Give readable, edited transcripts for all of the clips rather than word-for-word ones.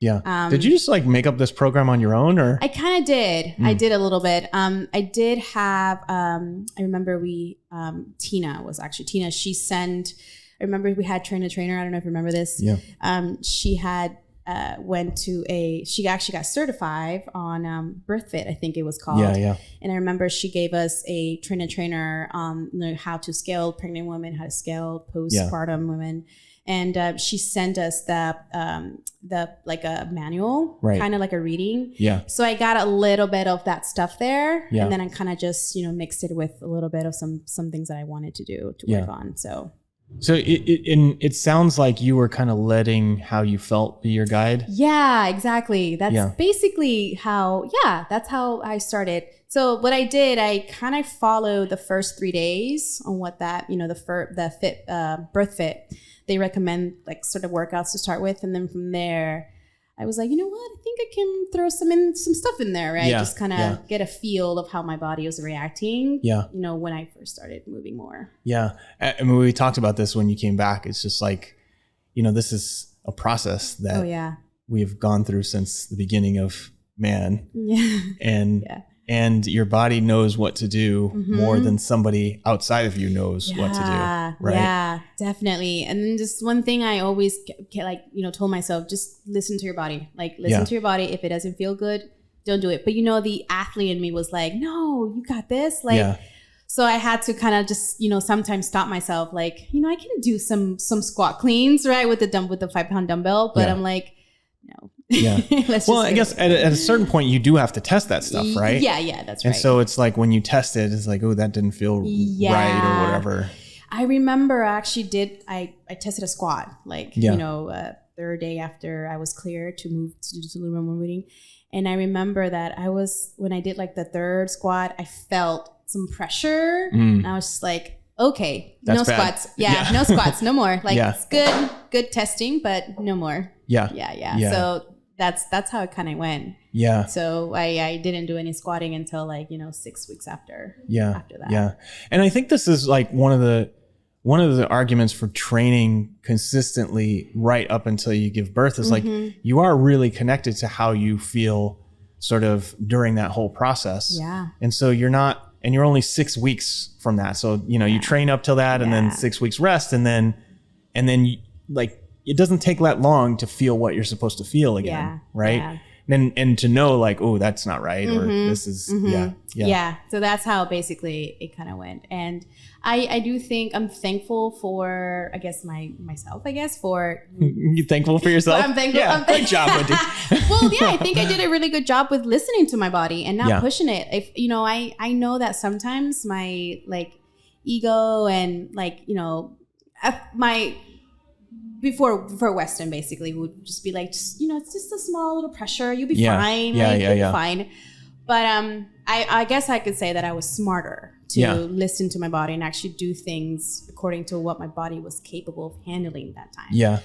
Yeah. Did you just like make up this program on your own, or? I kind of did. I did a little bit. I did have, I remember Tina, she sent, I remember we had Train the Trainer. I don't know if you remember this. Yeah. She had, she actually got certified on BirthFit, I think it was called. Yeah. And I remember she gave us a Train the Trainer on how to scale pregnant women, how to scale postpartum women. And she sent us the like a manual, kind of like a reading. Yeah. So I got a little bit of that stuff there, and then I kind of just mixed it with a little bit of some things that I wanted to do to work on. So it sounds like you were kind of letting how you felt be your guide. Yeah, exactly. That's basically that's how I started. So what I did, I kind of followed the first 3 days on what that the BirthFit. They recommend like sort of workouts to start with. And then from there, I was like, you know what? I think I can throw some stuff in there, right? Yeah, just kind of get a feel of how my body was reacting, when I first started moving more. Yeah. I mean, we talked about this when you came back. It's just like, this is a process that we've gone through since the beginning of man. Yeah. And your body knows what to do more than somebody outside of you knows what to do. Right. Yeah, definitely. And then just one thing I always told myself, just listen to your body. Like listen to your body. If it doesn't feel good, don't do it. But the athlete in me was like, no, you got this. So I had to kind of just, sometimes stop myself. Like, I can do some squat cleans, right? With the 5-pound dumbbell. But I'm like, no. Yeah. Well, I guess at a certain point you do have to test that stuff, right? Yeah, that's right. And so it's like when you test it, it's like, oh, that didn't feel right or whatever. I remember I actually I tested a squat, third day after I was cleared to move to do some little more moving. And I remember that when I did like the third squat, I felt some pressure and I was just like, okay, that's no bad. squats. Yeah, no squats, no more. Like it's good testing, but no more. Yeah. So that's how it kind of went. Yeah. So I didn't do any squatting until 6 weeks after that. Yeah. And I think this is like one of the arguments for training consistently right up until you give birth is like you are really connected to how you feel sort of during that whole process. Yeah. And so you're only 6 weeks from that. So, you train up till that and then 6 weeks rest and then it doesn't take that long to feel what you're supposed to feel again. Right. Yeah. And to know like, oh, that's not right. Or this is, Yeah. So that's how basically it kind of went. And I do think I'm thankful for, I guess, myself, for. You thankful for yourself? I'm thankful. Yeah, great job, Wendy. Well, I think I did a really good job with listening to my body and not pushing it. If, I know that sometimes my ego and before Western basically would just be like, it's just a small little pressure. You'll be fine. You'll be fine. But I guess I could say that I was smarter to listen to my body and actually do things according to what my body was capable of handling that time. Yeah.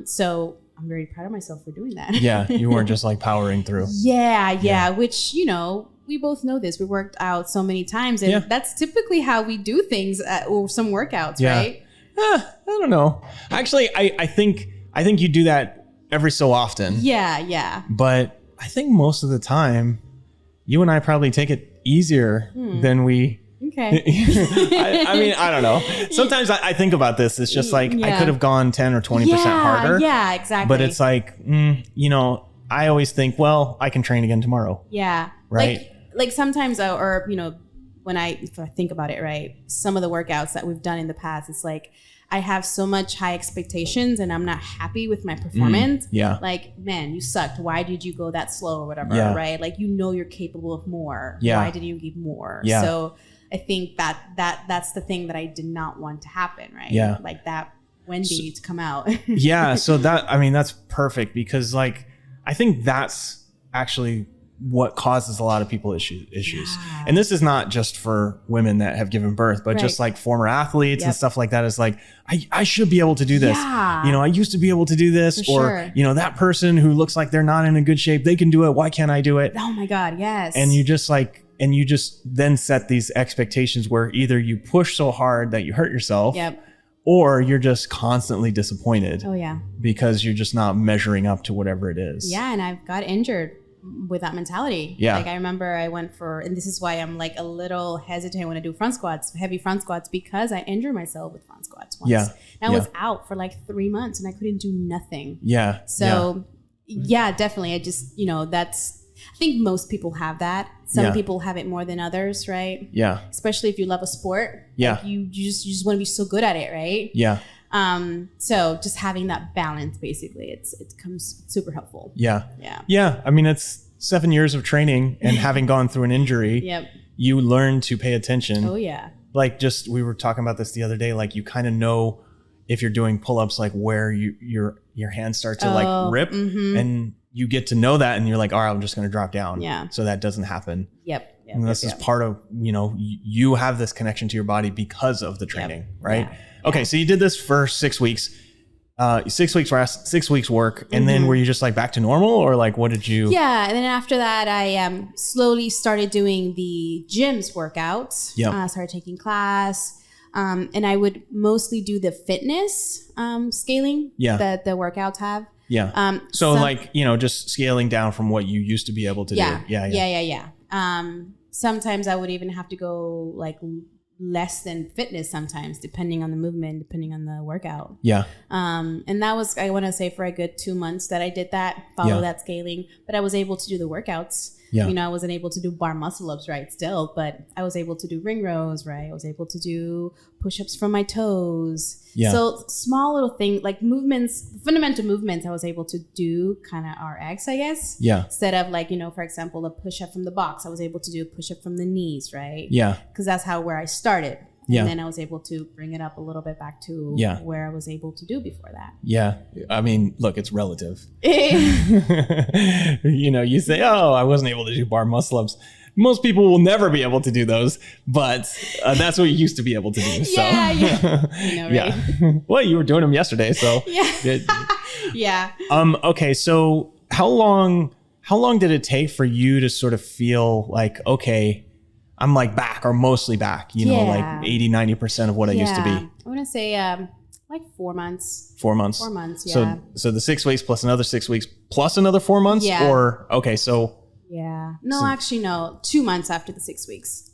So I'm very proud of myself for doing that. Yeah. You weren't just like powering through. Yeah. Which, we both know this. We worked out so many times and that's typically how we do things or some workouts, right? I don't know. Actually, I think you do that every so often. Yeah. But I think most of the time, you and I probably take it easier than we. Okay. I mean, I don't know. Sometimes I think about this. It's just like I could have gone 10 or 20% harder. Yeah, exactly. But it's like, I always think, well, I can train again tomorrow. Yeah. Right. Like sometimes, or if I think about it, right, some of the workouts that we've done in the past, it's like I have so much high expectations and I'm not happy with my performance. Like, man, you sucked. Why did you go that slow or whatever, right? Like, you're capable of more. Why didn't you give more? So I think that's the thing that I did not want to happen, right? Like that Wendy to come out. So that's perfect because like, I think that's actually what causes a lot of people issues. And this is not just for women that have given birth, but just like former athletes and stuff like that is like, I should be able to do this. I used to be able to do this or, that person who looks like they're not in a good shape, they can do it. Why can't I do it? Oh my God. Yes. And you just then set these expectations where either you push so hard that you hurt yourself or you're just constantly disappointed. Oh yeah. Because you're just not measuring up to whatever it is. Yeah. And I've got injured with that mentality. Yeah. Like I remember I went for, and this is why I'm like a little hesitant when I do front squats, heavy front squats, because I injured myself with front squats once. Yeah. And I was out for like 3 months and I couldn't do nothing. Yeah. So yeah, definitely. I just, I think most people have that. Some people have it more than others, right? Yeah. Especially if you love a sport. Yeah. Like you just want to be so good at it, right? Yeah. So just having that balance, basically, it comes super helpful. Yeah. Yeah. Yeah. I mean, it's 7 years of training and having gone through an injury, Yep. you learn to pay attention. Oh yeah. Like we were talking about this the other day, like you kind of know if you're doing pull-ups, like where your hands start to like rip and you get to know that and you're like, all right, I'm just going to drop down. Yeah. So that doesn't happen. Yep. And this is part of, you have this connection to your body because of the training, right? Yeah. Okay. So you did this for 6 weeks, 6 weeks rest, 6 weeks work. And then were you just like back to normal or like, what did you? Yeah. And then after that, I slowly started doing the gym's workouts. Yeah. Started taking class. And I would mostly do the fitness scaling that the workouts have. Yeah. So just scaling down from what you used to be able to do. Yeah. Sometimes I would even have to go like less than fitness sometimes, depending on the movement, depending on the workout. Yeah. And that was, I want to say, for a good 2 months that I did that, follow that scaling, but I was able to do the workouts. Yeah. I wasn't able to do bar muscle ups, right, still, but I was able to do ring rows, right? I was able to do push-ups from my toes. Yeah. So small little things like movements, fundamental movements I was able to do kind of RX, I guess. Yeah. Instead of like, for example, a push-up from the box, I was able to do a push-up from the knees, right? Yeah. Because that's where I started. Yeah. And then I was able to bring it up a little bit back to where I was able to do before that. Yeah. I mean, look, it's relative. You say, oh, I wasn't able to do bar muscle ups. Most people will never be able to do those, but that's what you used to be able to do. So. Yeah. Right? Yeah. Well, you were doing them yesterday, so. Yeah. Okay. So how long did it take for you to sort of feel like, okay, I'm like back or mostly back, like 80, 90% of what I used to be? I want to say like 4 months. 4 months. 4 months, yeah. So the 6 weeks plus another 6 weeks plus another 4 months? Yeah. Or, okay, so. Yeah. No, actually, no. 2 months after the 6 weeks.